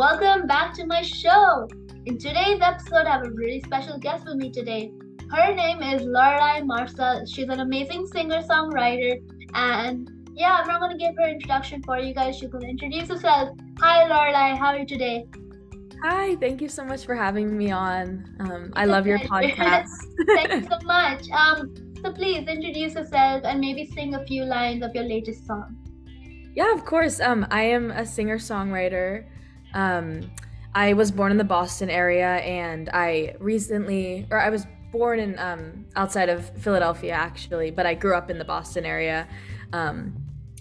welcome back to my show. In today's episode, I have a really special guest with me today. Her name is Lorelei Marcell. She's an amazing singer-songwriter, and I'm not going to give her introduction for you guys. She's going to introduce herself. Hi, Lorelei. How are you today? Hi, thank you so much for having me on. I love your podcast. Thank you so much. So please introduce yourself and maybe sing a few lines of your latest song. Yeah, of course. I am a singer-songwriter. I was born in the Boston area, and I was born in outside of Philadelphia actually, but I grew up in the Boston area. I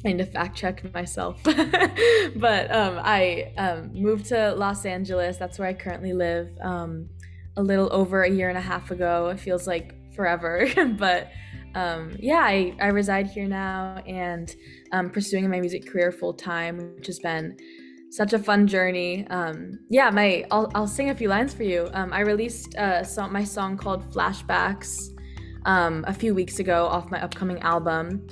need to fact check myself. But I moved to Los Angeles. That's where I currently live. A little over a year and a half ago. It feels like forever. But I reside here now and pursuing my music career full time, which has been such a fun journey. I'll sing a few lines for you. I released my song called Flashbacks a few weeks ago off my upcoming album,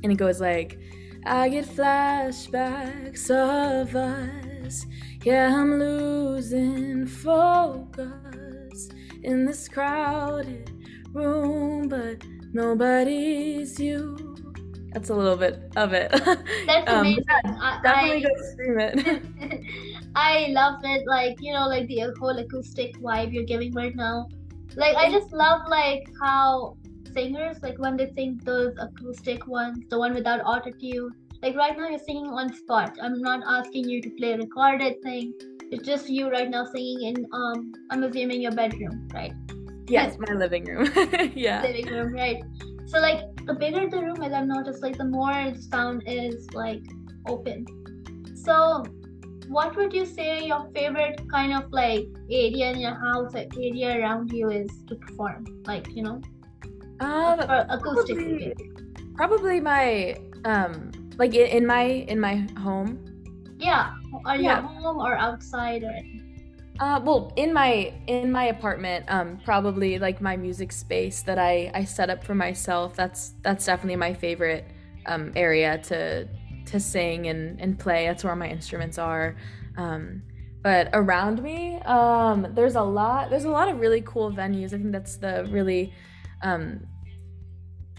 and it goes like, I get flashbacks of us. Yeah, I'm losing focus in this crowded room, but nobody's you. That's a little bit of it. That's amazing. Definitely go stream it. I love it. Like the whole acoustic vibe you're giving right now. Like, I just love how singers, when they sing those acoustic ones, the one without auto-tune, right now you're singing on spot. I'm not asking you to play a recorded thing. It's just you right now singing in I'm assuming your bedroom, right? Yes, my living room. Yeah. Living room, right? So the bigger the room is, I've noticed the more the sound is open. So what would you say your favorite kind of area in your house, area around you is to perform? Or acoustic. Probably my in my home. Yeah, or your home or outside or anything. Well, in my apartment, probably my music space that I set up for myself. That's definitely my favorite area to sing and play. That's where my instruments are. But around me, there's a lot of really cool venues. I think that's the really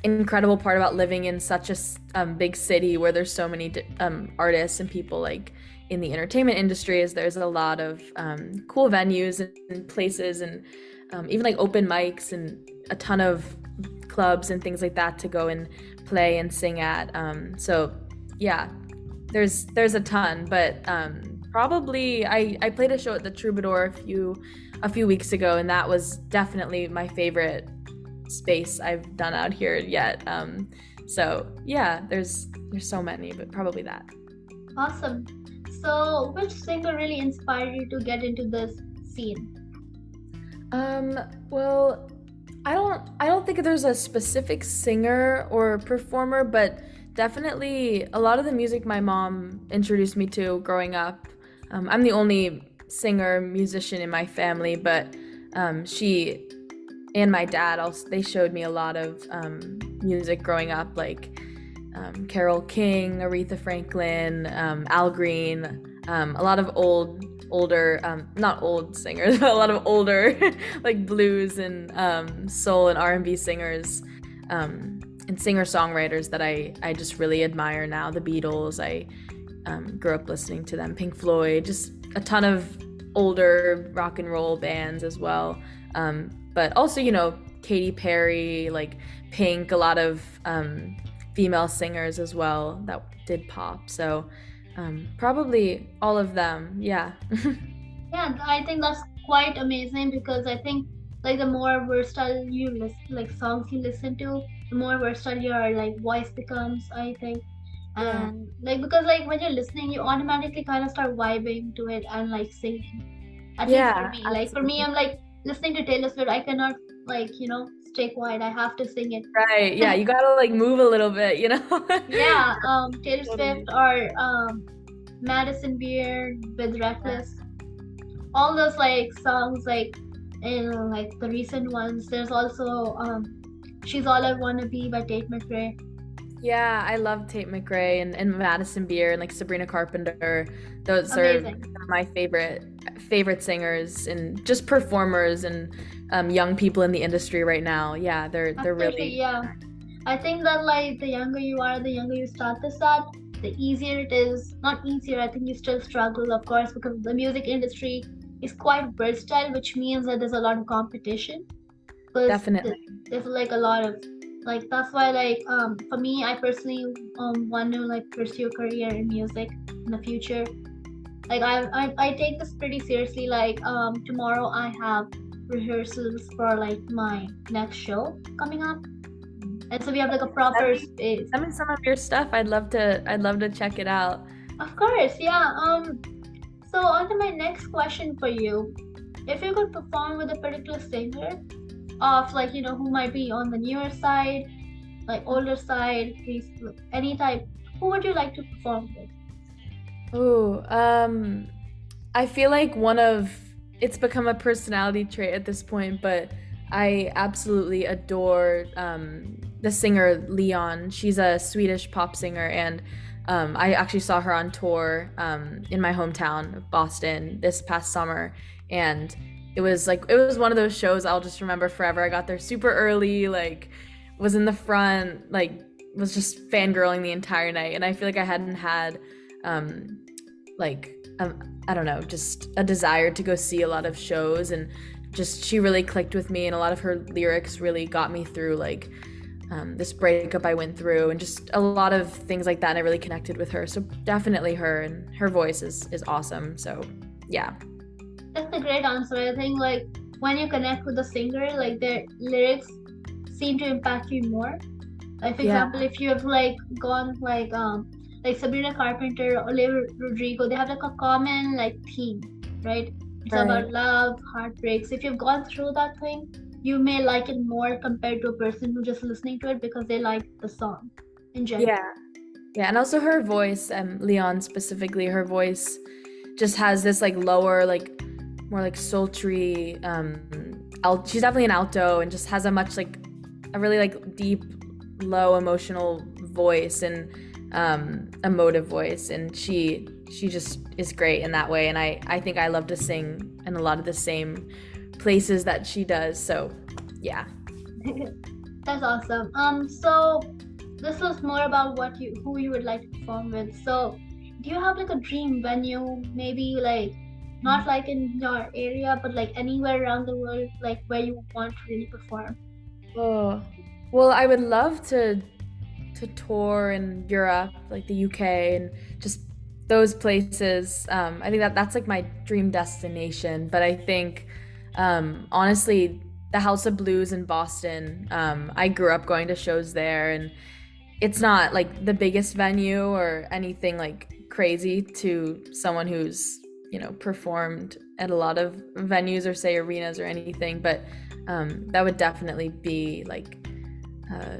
incredible part about living in such a big city where there's so many artists and people in the entertainment industry. Is there's a lot of cool venues and places and even open mics and a ton of clubs and things like that to go and play and sing at. So yeah, there's a ton, but probably I played a show at the Troubadour a few weeks ago, and that was definitely my favorite space I've done out here yet. So yeah, there's so many, but probably that. Awesome. So which singer really inspired you to get into this scene? Well, I don't think there's a specific singer or performer, but definitely a lot of the music my mom introduced me to growing up. I'm the only singer musician in my family, but she and my dad they showed me a lot of music growing up, Carole King, Aretha Franklin, Al Green, a lot of older not old singers, but a lot of older blues and soul and R&B singers and singer-songwriters that I just really admire now. The Beatles, I grew up listening to them, Pink Floyd, just a ton of older rock and roll bands as well. But also, Katy Perry, Pink, a lot of female singers as well that did pop. So probably all of them, yeah. Yeah, I think that's quite amazing, because I think the more versatile you listen, songs you listen to, the more versatile your voice becomes, I think. And because when you're listening, you automatically kind of start vibing to it and singing. At least for me. Absolutely. For me, I'm listening to Taylor Swift, I cannot stay quiet. I have to sing it. Right. Yeah, you gotta move a little bit, Yeah. Taylor Swift or Madison Beer with Reckless. All those songs in the recent ones. There's also She's All I Wanna Be by Tate McRae. Yeah, I love Tate McRae and Madison Beer and like Sabrina Carpenter. Those are Amazing. my favorite singers and just performers and young people in the industry right now. Yeah, they're Absolutely, really yeah. I think that like the younger you are, the younger you start this at, the easier it is. Not easier, I think you still struggle, of course, because the music industry is quite versatile, which means that there's a lot of competition. Because definitely. there's like a lot of like that's why like for me, I personally want to like pursue a career in music in the future. Like I take this pretty seriously. Like tomorrow I have rehearsals for like my next show coming up, and so we have like a Send proper me space. send me some of your stuff. I'd love to check it out. Of course, yeah. So on to my next question for you. If you could perform with a particular singer of like who might be on the newer side, like older side, please any type, who would you like to perform with? Oh, I feel like it's become a personality trait at this point, but I absolutely adore the singer Leon. She's a Swedish pop singer, and I actually saw her on tour in my hometown of Boston this past summer, and it was one of those shows I'll just remember forever. I got there super early, like was in the front, like was just fangirling the entire night, and I feel like I hadn't had um, like I don't know, just a desire to go see a lot of shows, and just she really clicked with me, and a lot of her lyrics really got me through like this breakup I went through, and just a lot of things like that. And I really connected with her, so definitely her, and her voice is awesome. So yeah, That's a great answer. I think like when you connect with the singer, like their lyrics seem to impact you more. Like for yeah, example, if you have like gone like Sabrina Carpenter, Olivia Rodrigo, they have like a common like theme, right? It's right, about love, heartbreaks. If you've gone through that thing, you may like it more compared to a person who just listening to it because they like the song in general. yeah, yeah, and also her voice, Leon specifically, her voice just has this like lower, like more like sultry. She's definitely an alto, and just has a much like a really like deep, low emotional voice, and emotive voice, and she just is great in that way. And I think I love to sing in a lot of the same places that she does. So yeah. That's awesome. So this was more about what you who you would like to perform with. So do you have like a dream venue, maybe like not like in your area, but like anywhere around the world, like where you want to really perform? Oh, well, I would love to tour in Europe, like the UK, and just those places. I think that's like my dream destination. But I think, honestly, the House of Blues in Boston. I grew up going to shows there, and it's not like the biggest venue or anything like crazy to someone who's performed at a lot of venues or say arenas or anything. But that would definitely be like uh,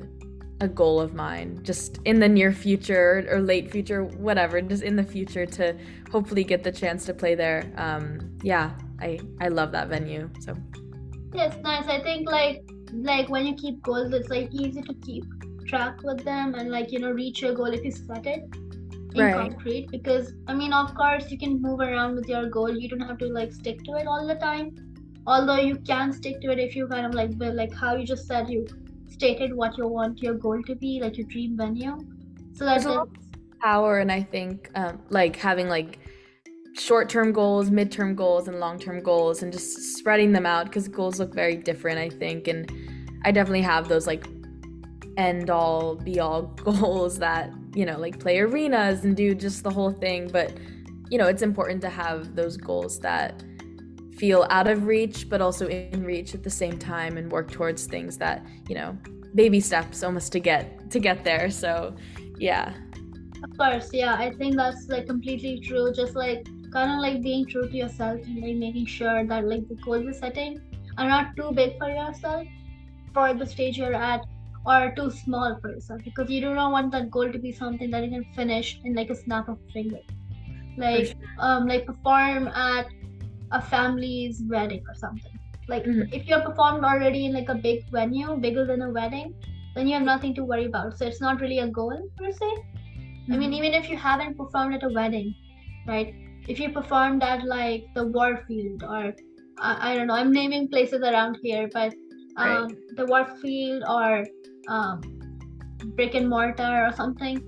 a goal of mine, just in the near future or late future, whatever, just in the future, to hopefully get the chance to play there. Yeah, I love that venue. So Yes, nice. I think like when you keep goals, it's like easy to keep track with them and like reach your goal if you set it in right, concrete. Because I mean, of course, you can move around with your goal. You don't have to like stick to it all the time. Although you can stick to it if you kind of like build, like how you just said, you stated what you want your goal to be, like your dream venue. So there's that a lot that's of power, and I think like having like short-term goals, mid-term goals, and long-term goals, and just spreading them out, because goals look very different, I think. And I definitely have those like end all be all goals that like play arenas and do just the whole thing. But it's important to have those goals that feel out of reach but also in reach at the same time, and work towards things that baby steps almost to get there. So yeah. of course, yeah. I think that's like completely true. Just like kind of like being true to yourself and like making sure that like the goals you're setting are not too big for yourself for the stage you're at, or too small for yourself, because you do not want that goal to be something that you can finish in like a snap of a finger. For sure. Like perform at a family's wedding or something. Like Mhm. if you're performed already in like a big venue, bigger than a wedding, then you have nothing to worry about. So it's not really a goal per se. I mean, even if you haven't performed at a wedding, right? If you performed at like the Warfield or I don't know, I'm naming places around here, but Right. the Warfield or um, Brick and Mortar or something,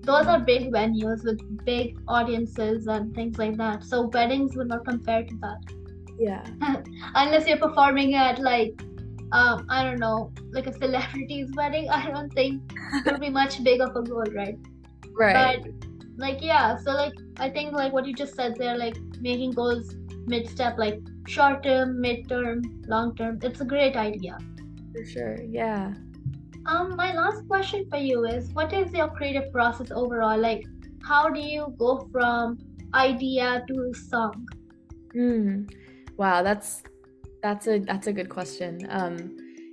those are big venues with big audiences and things like that. So weddings will not compare to that. Yeah. Unless you're performing at like I don't know, like a celebrity's wedding, I don't think it'll be much big of a goal, right? But Right. like yeah, so like I think like what you just said there, like making goals mid-step, like short term, mid-term, long term, it's a great idea. For sure. Yeah. My last question for you is, what is your creative process overall? Like, how do you go from idea to song? Mm. Wow, that's a good question.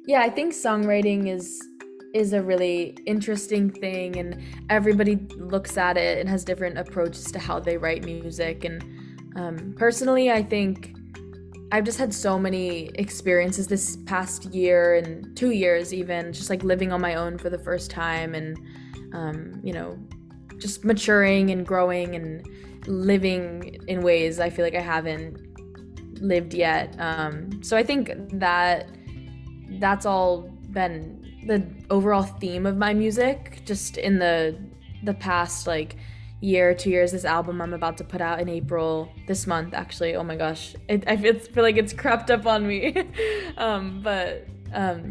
Yeah, I think songwriting is a really interesting thing, and everybody looks at it and has different approaches to how they write music. And personally, I think I've just had so many experiences this past year and 2 years, even just like living on my own for the first time, and you know, just maturing and growing and living in ways I feel like I haven't lived yet. So I think that that's all been the overall theme of my music, just in the past like year, 2 years. This album I'm about to put out in April this month, actually. Oh my gosh, feel like it's crept up on me. But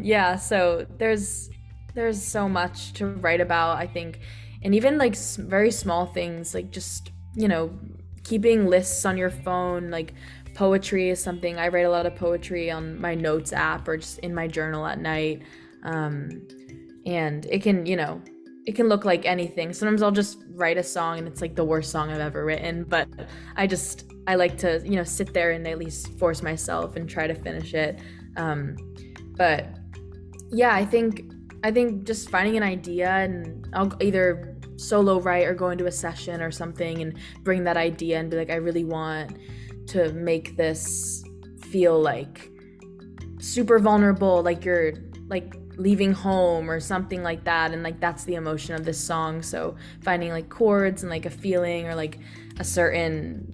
yeah, so there's so much to write about, I think, and even like very small things, like just keeping lists on your phone, like poetry is something I write a lot of poetry on my notes app or just in my journal at night. And it can look like anything. Sometimes I'll just write a song and it's like the worst song I've ever written, but I like to sit there and at least force myself and try to finish it. But yeah, I think just finding an idea, and I'll either solo write or go into a session or something and bring that idea and be like, I really want to make this feel like super vulnerable, like you're like leaving home or something like that, and like that's the emotion of this song. So finding like chords and like a feeling or like a certain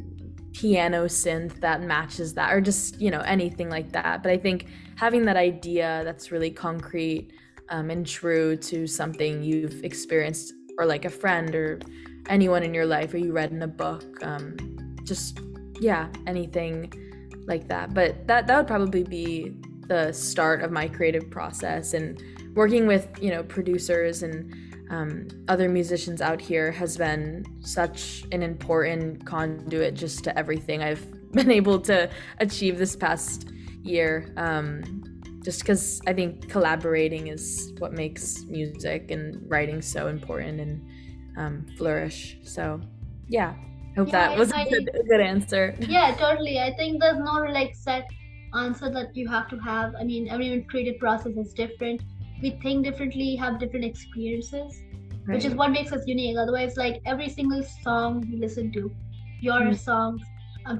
piano synth that matches that, or just anything like that. But I think having that idea that's really concrete and true to something you've experienced, or like a friend or anyone in your life, or you read in a book, just yeah, anything like that. But that would probably be the start of my creative process. And working with producers and other musicians out here has been such an important conduit just to everything I've been able to achieve this past year, just because I think collaborating is what makes music and writing so important and flourish. So yeah, hope Yeah, that was I a good answer. yeah, totally. I think there's no like set answer that you have to have. I mean, everyone's creative process is different. We think differently, have different experiences, which is Right. what makes us unique. Otherwise, like every single song we listen to, your Mm. songs,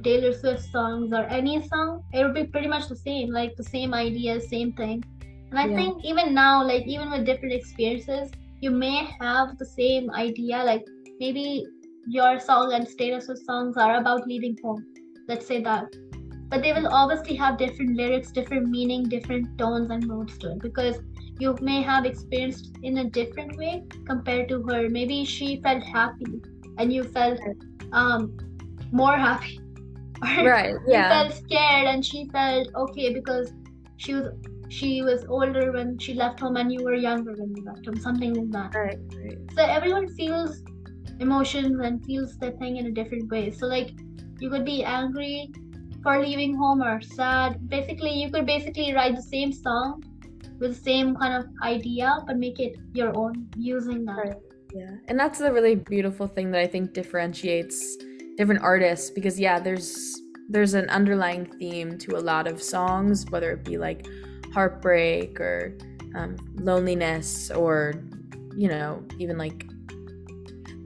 Taylor Swift songs, or any song, it would be pretty much the same, like the same idea, same thing. And I Yeah. think even now, like even with different experiences, you may have the same idea. Like maybe your song and Taylor Swift songs are about leaving home. Let's say that, but they will obviously have different lyrics, different meaning, different tones and moods to it, because you may have experienced in a different way compared to her. Maybe she felt happy and you felt um more happy, or Right. you Yeah. felt scared and she felt okay because she was she was older when she left home and you were younger when you left home, something like that. Right. Right. So everyone feels emotions and feels the thing in a different way. So like you could be angry for leaving home or sad. Basically, you could basically write the same song with the same kind of idea, but make it your own using that. Right. Yeah. And that's the really beautiful thing that I think differentiates different artists, because yeah, there's an underlying theme to a lot of songs, whether it be like heartbreak or loneliness, or even like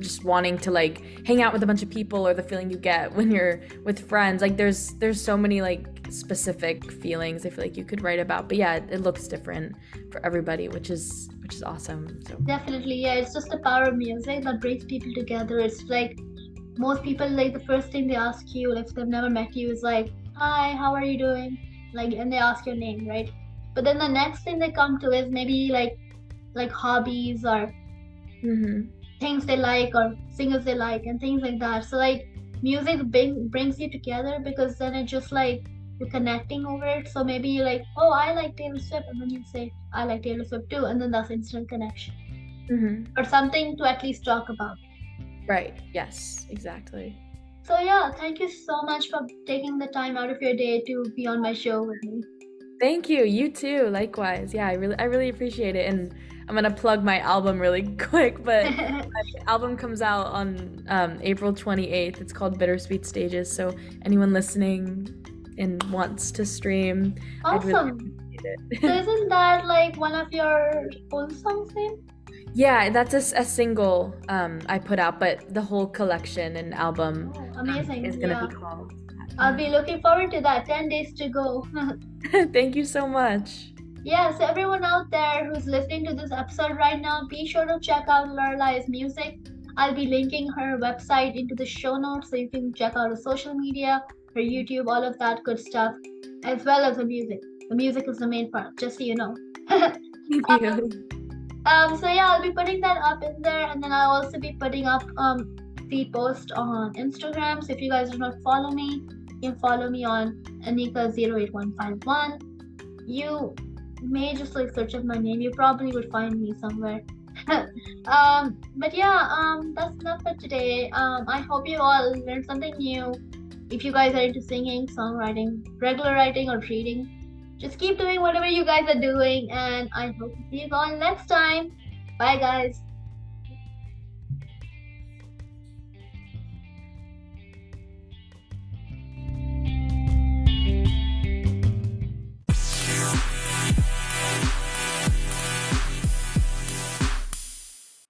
just wanting to like hang out with a bunch of people, or the feeling you get when you're with friends. Like there's so many like specific feelings I feel like you could write about. But yeah, it looks different for everybody, which is which is awesome. So Definitely, yeah. It's just the power of music that brings people together. It's like most people, like the first thing they ask you, like if they've never met you, is like, "Hi, how are you doing?" Like, and they ask your name, right? But then the next thing they come to is maybe like hobbies or things they like or singers they like and things like that. So like music brings you together because then it just like you're connecting over it. So maybe you're like, oh, I like Taylor Swift, and then you say, I like Taylor Swift too, and then that's instant connection or something to at least talk about. Right. Yes, exactly. So yeah, thank you so much for taking the time out of your day to be on my show with me. Thank you. You too. Likewise. Yeah, I really appreciate it. And I'm gonna plug my album really quick, but my album comes out on April 28th. It's called Bittersweet Stages. So anyone listening and wants to stream, I'd really Awesome. appreciate it. So isn't that like one of your own songs name? Yeah, that's a single I put out, but the whole collection and album Oh, amazing. is gonna Yeah. be called that. I'll be looking forward to that. 10 days to go. Thank you so much. Yeah, so everyone out there who's listening to this episode right now, be sure to check out Lorelei's music. I'll be linking her website into the show notes so you can check out her social media, her YouTube, all of that good stuff, as well as the music. The music is the main part, just so you know. Thank you. So yeah, I'll be putting that up in there, and then I'll also be putting up the post on Instagram. So if you guys do not follow me, you can follow me on Anika08151. You may just like search up my name. You probably would find me somewhere. But yeah, that's enough for today. I hope you all learned something new. If you guys are into singing, songwriting, regular writing, or reading, just keep doing whatever you guys are doing, and I hope to see you all next time. Bye, guys.